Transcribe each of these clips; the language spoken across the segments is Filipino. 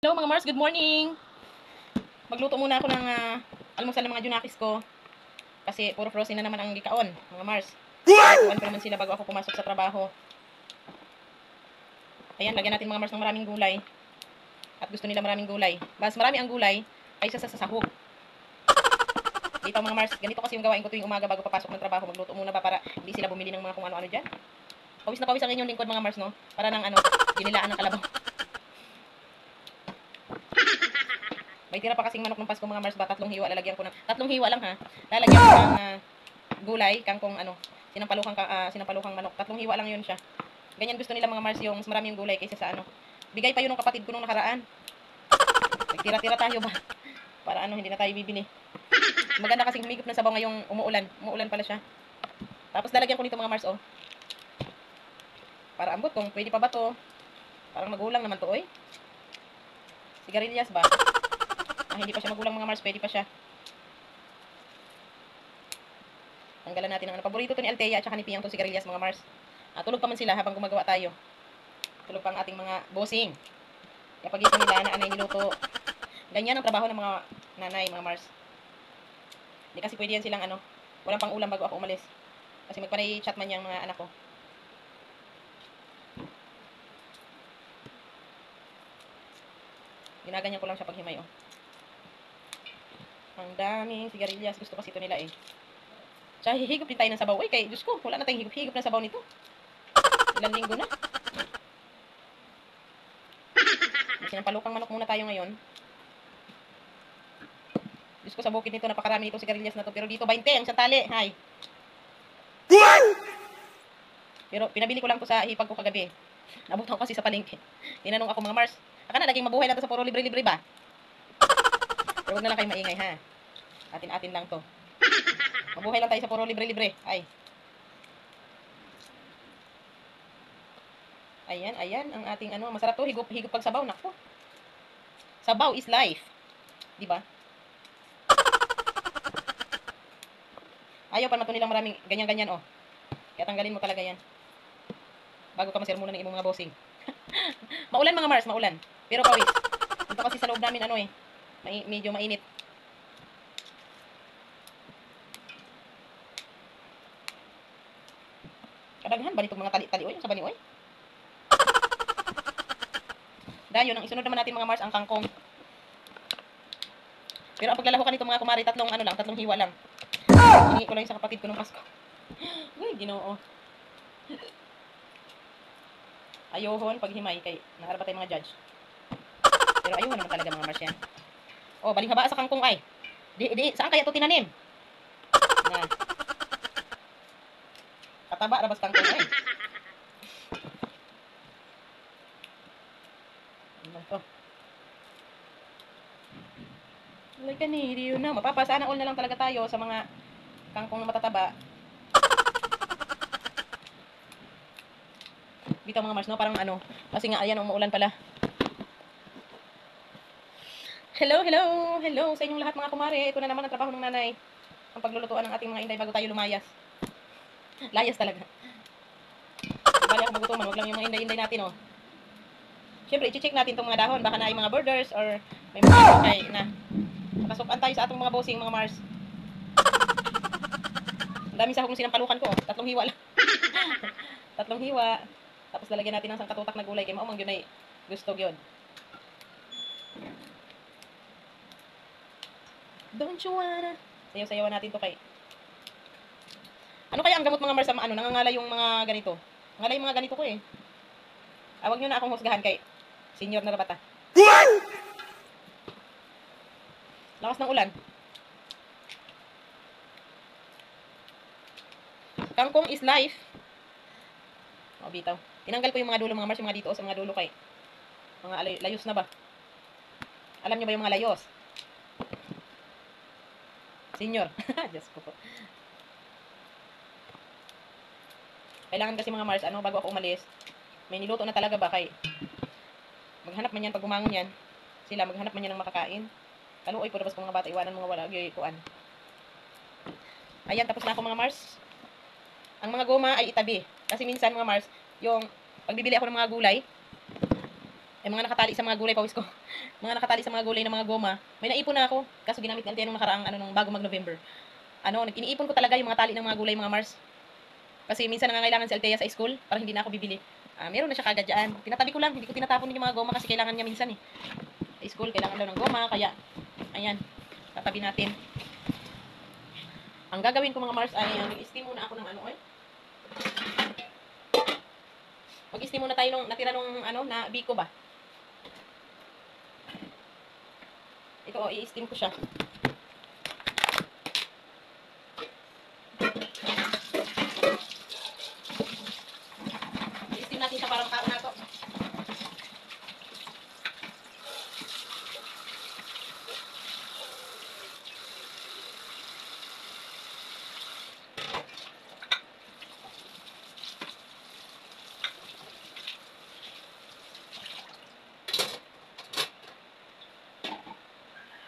Hello mga Mars, good morning! Magluto muna ako ng almusal ng mga junakis ko. Kasi puro frozen na naman ang gikaon, mga Mars. Nagkuhan pa naman sila bago ako pumasok sa trabaho. Ayan, lagyan natin mga Mars ng maraming gulay. At gusto nila maraming gulay. Mas marami ang gulay kaysa sa sahog. Dito mga Mars, ganito kasi yung gawain ko tuwing umaga bago papasok ng trabaho. Magluto muna ba para hindi sila bumili ng mga kung ano-ano dyan. Pawis na pawis ang inyong lingkod mga Mars, no? Para ng ginilaan ng kalabaw. May tira pa kasing manok ng Pasko mga Mars ba? Tatlong hiwa lalagyan ko ng tatlong hiwa lang ha. Lalagyan ko ng gulay, kangkong sinampalukang manok. Tatlong hiwa lang 'yun siya. Ganyan gusto nila mga Mars yung mas marami yung gulay kaysa sa Bigay pa 'yun ng kapatid ko nung nakaraan. Nagtira-tira tayo ba? Para hindi na tayo bibili. Maganda kasi humigop ng sabaw ngayong umuulan. Umuulan pala siya. Tapos lalagyan ko nito mga Mars Para ambot kung pwede pa ba to. Parang magulang naman to oy. Sigarilyas ba? Hindi pa siya magulang mga Mars, pwede pa siya. Tanggalan natin ang paborito to ni Althea at saka ni Piyang to sigarilyas mga Mars. Tulog pa man sila habang gumagawa tayo. Tulog pa ang ating mga bossing. Kaya pagising nila, nanay niluto. Ganyan ang trabaho ng mga nanay mga Mars. Hindi kasi pwede yan silang walang pang ulam bago ako umalis. Kasi magpanay chat man yung mga anak ko. Ginaganyan ko lang siya pag himay Ang daming sigarilyas. Gusto kasi ito nila Tsaka hihigop din tayo ng sabaw. Kay Diyos ko, wala na tayong higop-higop ng sabaw nito. Ilang linggo na. Sinampalukang manok muna tayo ngayon. Diyos ko, sa bukid nito, napakarami itong sigarilyas na to. Pero dito, 20 ang isang tali. Hay. Pero pinabili ko lang to sa hipag ko kagabi. Nabutan ko kasi sa palengke. Tinanong ako mga Mars, akala naging mabuhay na to sa puro libre-libre ba? Pero huwag na lang kayo maingay ha. Atin-atin lang to. Mabuhay lang tayo sa puro libre-libre. Ay. Ayan, ayan ang ating masarap to, higop-higop pag sabaw, nako. Sabaw is life. 'Di ba? Ayaw pa naman to nilang maraming ganyan-ganyan Kaya tanggalin mo talaga 'yan. Bago ka masermonan ng imong mga bossing. Maulan mga Mars, maulan. Pero pawis. Dito kasi sa loob namin medyo mainit. Kadaghan ba nitong mga tali-tali yung sa bani Dayon, ang isunod naman natin mga Mars ang kangkong. Pero ang paglalahukan nito mga kumari, tatlong hiwa lang. Hingi ko lang sa kapatid ko ng Pasko. Uy, Ginoo. Ayohon paghimay kay naharap tayo mga judge. Pero ayun naman talaga mga Mars yan. Baling haba sa kangkong ay. Saan kaya to tinanim? Na. Kataba rabas kangkong ay. Ano to? Like kaniriyo na. Mapapasana all na lang talaga tayo sa mga kangkong na matataba. Dito mga Mars, parang kasi nga ayan, umuulan pala. Hello sa inyong lahat mga kumare. Ito na naman ang trabaho ng nanay. Ang paglulutuan ng ating mga inday bago tayo lumayas. Layas talaga. Bali ako magutuman, wag lang yung mga inday-inday natin Siyempre, i-check natin itong mga dahon. Baka na ay mga borders or may mga kay na. Nakasukan tayo sa atong mga bossing mga Mars. Ang daming sahog ng sinampalukan ko. Tatlong hiwa lang. Tatlong hiwa. Tapos lalagyan natin ng sangkatutak na gulay. Kaya maumang yun ay gusto yun. Don't you wanna? Sayaw-sayawan natin to kay. Ano kaya ang gamot mga Mars nangangala yung mga ganito? Nangalay yung mga ganito ko Huwag nyo na akong husgahan kay senior na rabata. Lakas ng ulan. Kangkong is life. Bitaw. Tinanggal ko yung mga dulo mga Mars, yung mga dito sa mga dulo kay. Mga layos na ba? Alam nyo ba yung mga layos? Senior. Diyos ko po. Kailangan kasi mga Mars, bago ako umalis, may niluto na talaga ba kay maghanap man yan pag bumangon yan. Sila maghanap man yan ng makakain. Kaluoy po dabas ko mga bata, iwanan mga wala gyoy kuan. Ayan, tapos na ako mga Mars. Ang mga goma ay itabi. Kasi minsan mga Mars, yung pagbibili ako ng mga gulay, Ay, mga nakatali sa mga gulay, pawis ko. Mga nakatali sa mga gulay ng mga goma. May naipon na ako. Kaso ginamit natin nung nakaraang, ano, nung bago mag-November. Ano, iniipon ko talaga yung mga tali ng mga gulay, mga Mars. Kasi minsan nangangailangan si Althea sa school para hindi na ako bibili. Meron na siya kagad dyan. Tinatabi ko lang, hindi ko tinatapon yung mga goma kasi kailangan niya minsan eh. Sa school, kailangan daw ng goma, kaya, ayan, tatabi natin. Ang gagawin ko mga Mars ay, mag-steam muna ako ng ano, oil. Mag-steam muna tayo nung natira nung, ano, na biko ba. Ito, i-steam ko siya. I-steam natin siya parang tao na to.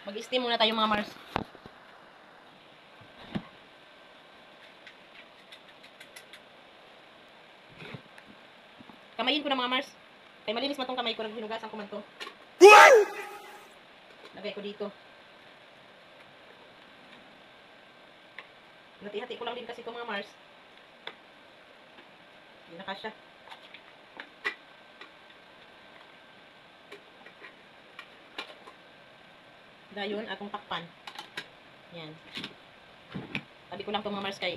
Mag-steam muna tayo mga Mars. Kamayin ko na mga Mars. Kaya malinis man tong kamay ko, naghinugasan ko man to. Lagay ko dito. Hati-hati ko lang din kasi ito mga Mars. Hindi na kasya. Dayon, atong takpan. Yan. Tabi ko lang itong mga Mars kay.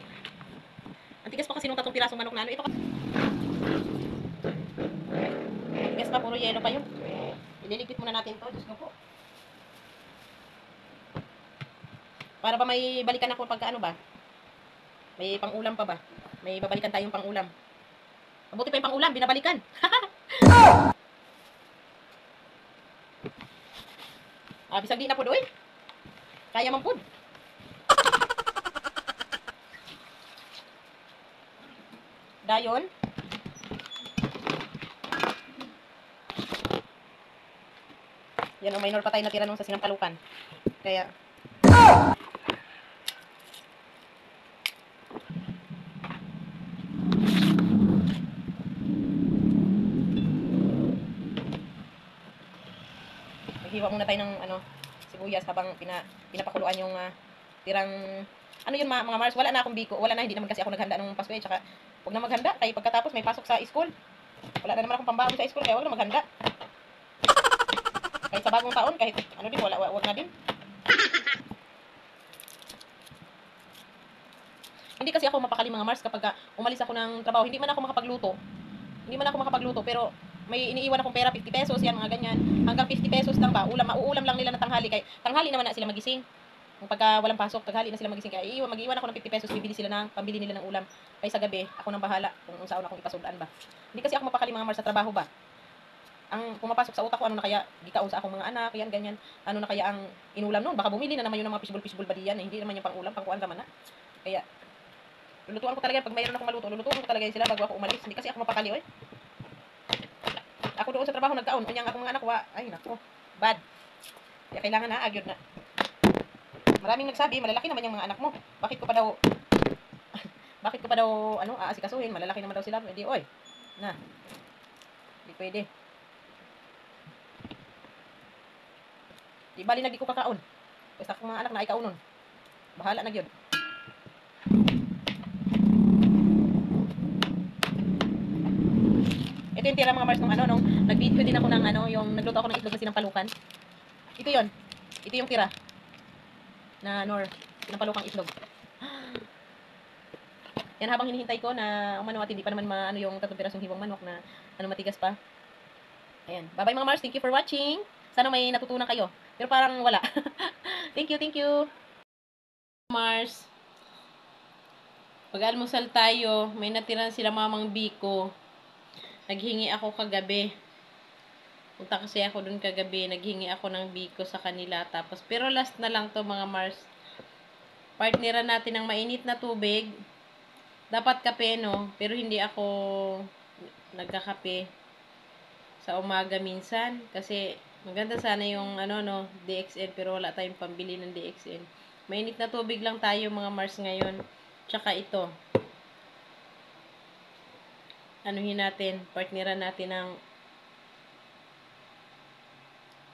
Antigas pa kasi nung 3 pirasong manok na ano. Ito kasi. Antigas pa, puro yelo pa yun. Ililigpit muna natin to. Diyos ko po. Para ba may balikan ako pagka ano ba? May pang-ulam pa ba? May babalikan tayong pang-ulam. Mabuti pa yung pang-ulam, binabalikan. Bisag di na po doy. Kaya man po. Dayon. Yan ang minor patay na tira nung sa sinampalukan. Kaya maghiwa muna tayo ng ano, sibuyas habang pinapakuluan yung tirang ano yun mga Mars, wala na akong biko, wala na, hindi naman kasi ako naghanda nung Pasko tsaka huwag na maghanda kay pagkatapos may pasok sa school. Wala na naman akong pambaon sa school kaya huwag na maghanda. Kahit sa bagong taon, kahit ano din, wag na din. Hindi kasi ako mapakali mga Mars kapag umalis ako ng trabaho, hindi man ako makapagluto, pero may iniiwan akong pera, 50 pesos, yan, mga ganyan. Hanggang 50 pesos lang ba, mauulam lang nila na tanghali. Kaya tanghali naman na sila magising. Kung pagka walang pasok, tanghali na sila magising. Kaya mag-iwan ako ng 50 pesos, bibili sila ng, pambili nila ng ulam. Kaya sa gabi, ako nang bahala kung saan akong ipasudaan ba. Hindi kasi ako mapakali mga Mars sa trabaho ba. Ang pumapasok sa utak ko, ano na kaya gikaon sa akong mga anak, yan, ganyan. Ano na kaya ang inulam noon? Baka bumili na naman yun ng mga fishball ba diyan. Hindi naman yung pang-ulam, pang-kuan naman na. Kaya, lulutuan ko talaga, pag mayroon akong maluto, lulutuan ko talaga sila bago ako umalis. Hindi kasi ako mapakali, oy. Ako doon sa trabaho nagkaon, kanyang akong mga anak, ay nako, bad. Kaya kailangan na, agyod na. Maraming nagsabi, malalaki naman yung mga anak mo. Bakit ko pa daw, aasikasuhin, malalaki naman daw sila. Hindi, oy, na. Hindi pwede. Di bali na di ko kakaon. Basta akong mga anak na ay kaunon. Bahala na gyud. Ito yung tira mga Mars nung nung nag-video din ako ng yung nagluto ako ng itlog na sinampalukan. Ito yon. Ito yung tira. Na sinampalukang itlog. Yan habang hinihintay ko na umano at hindi pa naman yung 3 pirasong hiwang manok na matigas pa. Ayan. Bye-bye mga Mars. Thank you for watching. Sana may natutunan kayo. Pero parang wala. Thank you. Mars. Pag-almusal tayo, may natira sila mamang biko. Naghingi ako kagabi. Punta kasi ako dun kagabi. Naghingi ako ng biko sa kanila. Tapos, pero last na lang to mga Mars. Partneran natin ng mainit na tubig. Dapat kape, no? Pero hindi ako nagkakape sa umaga minsan. Kasi, maganda sana yung, DXN. Pero wala tayong pambili ng DXN. Mainit na tubig lang tayo mga Mars ngayon. Tsaka ito. Anuhin natin, partneran natin ng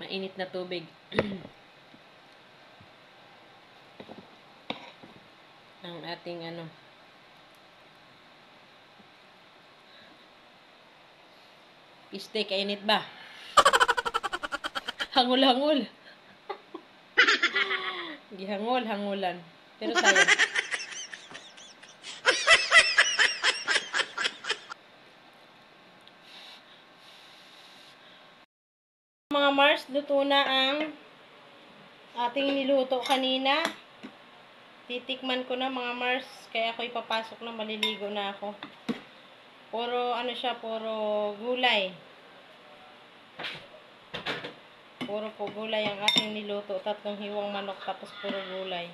Mainit na tubig. Ang ating ano. Steak, init ba? Hangul-hangul. Gihangol, hangulan. Pero sayang. Mga Mars, luto na ang ating niluto kanina. Titikman ko na mga Mars, kaya ako ipapasok na, maliligo na ako. Puro ano siya, puro gulay. Puro po gulay ang ating niluto. 3 hiwang manok tapos puro gulay.